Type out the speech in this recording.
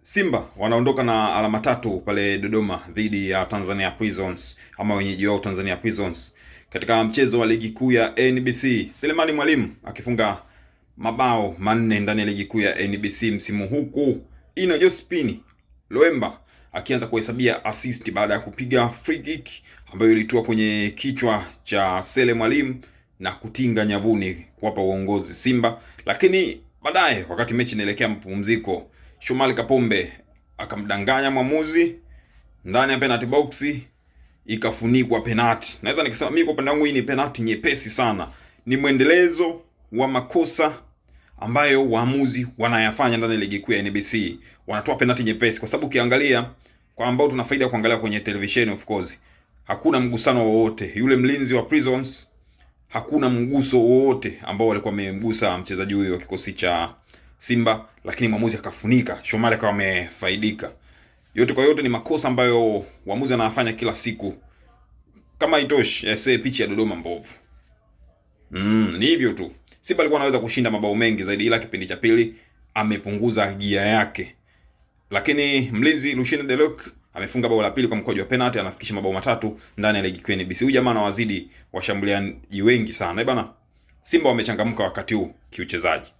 Simba wanaondoka na alama tatu pale Dodoma dhidi ya Tanzania Prisons ama wenyeji wao Tanzania Prisons katika mchezo wa ligi kuu ya NBC. Selemani Mwalimu akifunga mabao manne ndani ya ligi kuu ya NBC msimu huku Ino Jospini Loemba akianza kuhesabia assist baada ya kupiga free kick ambayo ilitua kwenye kichwa cha Sele Mwalimu na kutinga nyavuni kuwapa uongozi Simba. Lakini baadaye wakati mechi inaelekea mapumziko, Shomari Kapombe akamdanganya mwamuzi ndani ya penalty box, ikafunikwa penalty. Naweza nikisema mimi kwa upande wangu hii ni penalty nyepesi sana. Ni mwendelezo wa makosa ambayo waamuzi wanayafanya ndani ya ligi kuu ya NBC. Wanatoa penalty nyepesi kwa sababu ukiangalia kwa ambao tuna faida kuangalia kwenye television, of course, hakuna mgusano wowote. Yule mlinzi wa Prisons hakuna mguso wowote ambao walikuwa wamemgusa mchezaji huyo wa kikosi cha Simba, lakini mwamuzi akafunika. Shomari akawa amefaidika. Yote kwa yote ni makosa ambayo waamuzi wanafanya kila siku. Kama itoshi, pichi ya Dodoma mbovu. Ni hivyo tu. Simba alikuwa anaweza kushinda mabao mengi zaidi, ila kipindi cha pili amepunguza gia yake. Lakini mlinzi Lucien Delok amefunga bao la pili kwa mkwaju wa penalty, anafikisha mabao matatu ndani ya ligi kuu ya NBC. Huyu jamaa anawazidi washambuliaji wengi sana. Bana, Simba wamechangamka wakati huu kiuchezaji.